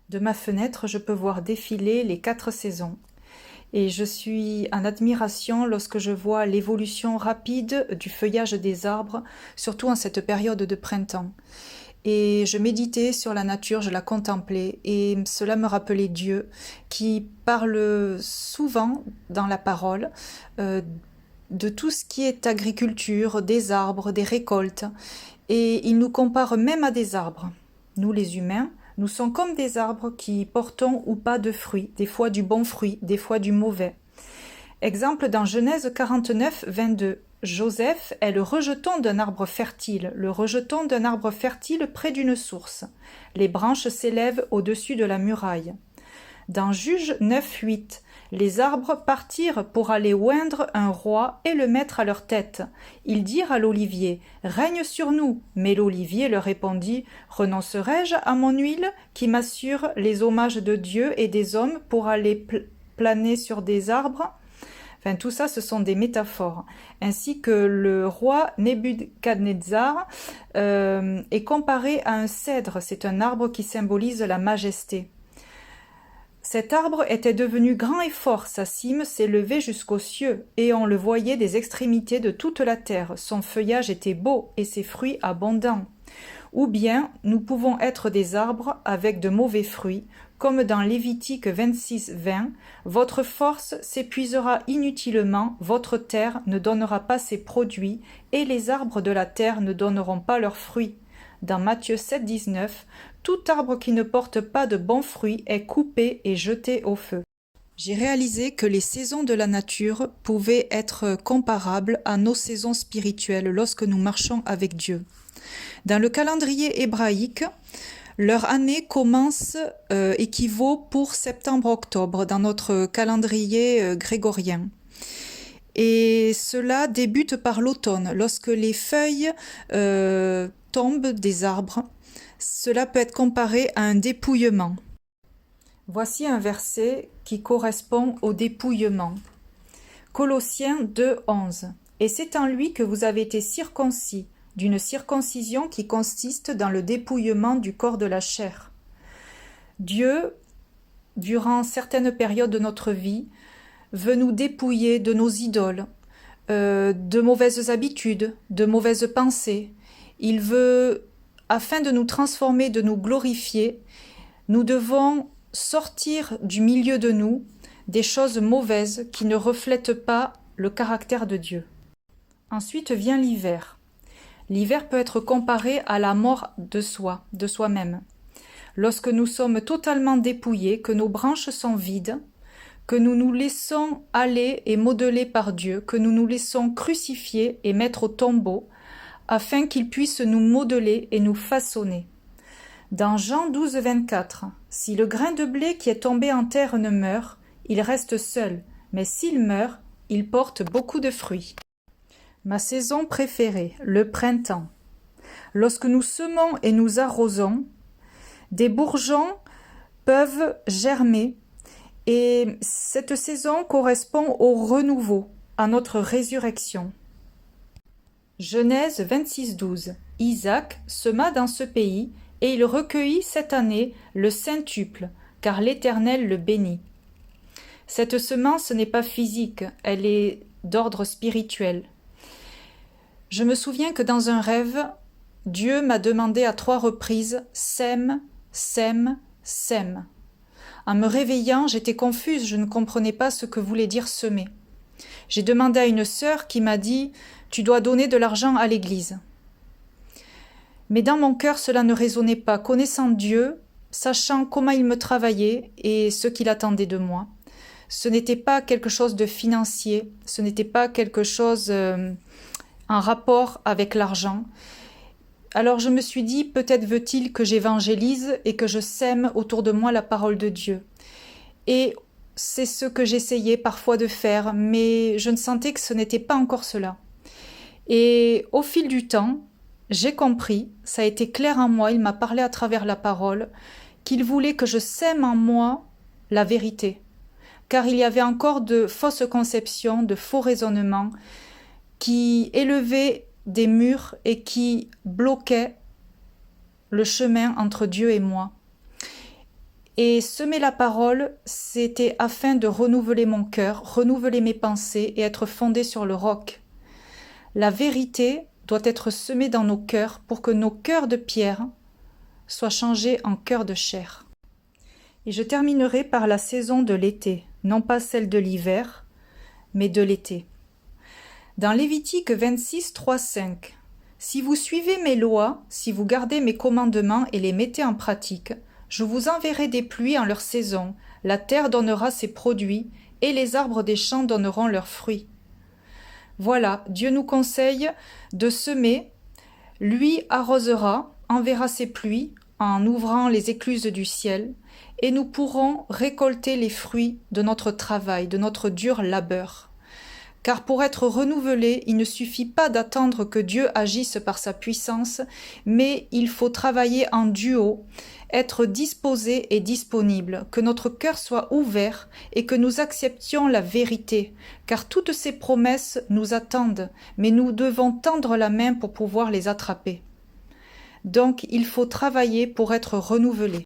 De ma fenêtre, je peux voir défiler les 4 saisons. Et je suis en admiration lorsque je vois l'évolution rapide du feuillage des arbres, surtout en cette période de printemps. Et je méditais sur la nature, je la contemplais, et cela me rappelait Dieu, qui parle souvent dans la parole euh, de tout ce qui est agriculture, des arbres, des récoltes, et il nous compare même à des arbres. Nous, les humains, nous sommes comme des arbres qui portons ou pas de fruits, des fois du bon fruit, des fois du mauvais. Exemple dans Genèse 49, 22. Joseph est le rejeton d'un arbre fertile, le rejeton d'un arbre fertile près d'une source. Les branches s'élèvent au-dessus de la muraille. Dans Juge 9, 8, les arbres partirent pour aller oindre un roi et le mettre à leur tête. Ils dirent à l'olivier, règne sur nous. Mais l'olivier leur répondit, renoncerai-je à mon huile qui m'assure les hommages de Dieu et des hommes pour aller planer sur des arbres? Enfin, tout ça, ce sont des métaphores. Ainsi que le roi Nebuchadnezzar est comparé à un cèdre. C'est un arbre qui symbolise la majesté. Cet arbre était devenu grand et fort, sa cime s'élevait jusqu'aux cieux, et on le voyait des extrémités de toute la terre. Son feuillage était beau et ses fruits abondants. Ou bien nous pouvons être des arbres avec de mauvais fruits, comme dans Lévitique 26, 20, votre force s'épuisera inutilement, votre terre ne donnera pas ses produits, et les arbres de la terre ne donneront pas leurs fruits. Dans Matthieu 7, 19, tout arbre qui ne porte pas de bons fruits est coupé et jeté au feu. J'ai réalisé que les saisons de la nature pouvaient être comparables à nos saisons spirituelles lorsque nous marchons avec Dieu. Dans le calendrier hébraïque, leur année commence équivaut pour septembre-octobre dans notre calendrier grégorien. Et cela débute par l'automne, lorsque les feuilles tombent des arbres. Cela peut être comparé à un dépouillement. Voici un verset qui correspond au dépouillement. Colossiens 2, 11. Et c'est en lui que vous avez été circoncis, d'une circoncision qui consiste dans le dépouillement du corps de la chair. Dieu, durant certaines périodes de notre vie, veut nous dépouiller de nos idoles, de mauvaises habitudes, de mauvaises pensées. Il veut, afin de nous transformer, de nous glorifier, nous devons sortir du milieu de nous des choses mauvaises qui ne reflètent pas le caractère de Dieu. Ensuite vient l'hiver. L'hiver peut être comparé à la mort de soi, de soi-même. Lorsque nous sommes totalement dépouillés, que nos branches sont vides, que nous nous laissons aller et modeler par Dieu, que nous nous laissons crucifier et mettre au tombeau, afin qu'il puisse nous modeler et nous façonner. Dans Jean 12, 24, si le grain de blé qui est tombé en terre ne meurt, il reste seul, mais s'il meurt, il porte beaucoup de fruits. Ma saison préférée, le printemps. Lorsque nous semons et nous arrosons, des bourgeons peuvent germer et cette saison correspond au renouveau, à notre résurrection. Genèse 26, 12. Isaac sema dans ce pays et il recueillit cette année le centuple, car l'Éternel le bénit. Cette semence n'est pas physique, elle est d'ordre spirituel. Je me souviens que dans un rêve, Dieu m'a demandé à 3 reprises « sème, sème, sème ». En me réveillant, j'étais confuse, je ne comprenais pas ce que voulait dire semer. J'ai demandé à une sœur qui m'a dit « tu dois donner de l'argent à l'église ». Mais dans mon cœur, cela ne résonnait pas, connaissant Dieu, sachant comment il me travaillait et ce qu'il attendait de moi. Ce n'était pas quelque chose de financier, ce n'était pas quelque chose en rapport avec l'argent. Alors je me suis dit, peut-être veut-il que j'évangélise et que je sème autour de moi la parole de Dieu. Et c'est ce que j'essayais parfois de faire, mais je ne sentais que ce n'était pas encore cela. Et au fil du temps, j'ai compris, ça a été clair en moi, il m'a parlé à travers la parole, qu'il voulait que je sème en moi la vérité. Car il y avait encore de fausses conceptions, de faux raisonnements qui élevaient des murs et qui bloquaient le chemin entre Dieu et moi. Et semer la parole, c'était afin de renouveler mon cœur, renouveler mes pensées et être fondé sur le roc. La vérité doit être semée dans nos cœurs pour que nos cœurs de pierre soient changés en cœurs de chair. Et je terminerai par la saison de l'été, non pas celle de l'hiver, mais de l'été. Dans Lévitique 26, 3, 5, « Si vous suivez mes lois, si vous gardez mes commandements et les mettez en pratique, je vous enverrai des pluies en leur saison, la terre donnera ses produits, et les arbres des champs donneront leurs fruits. » Voilà, Dieu nous conseille de semer, lui arrosera, enverra ses pluies en ouvrant les écluses du ciel, et nous pourrons récolter les fruits de notre travail, de notre dur labeur. Car pour être renouvelé, il ne suffit pas d'attendre que Dieu agisse par sa puissance, mais il faut travailler en duo, être disposé et disponible, que notre cœur soit ouvert et que nous acceptions la vérité, car toutes ces promesses nous attendent, mais nous devons tendre la main pour pouvoir les attraper. Donc il faut travailler pour être renouvelé.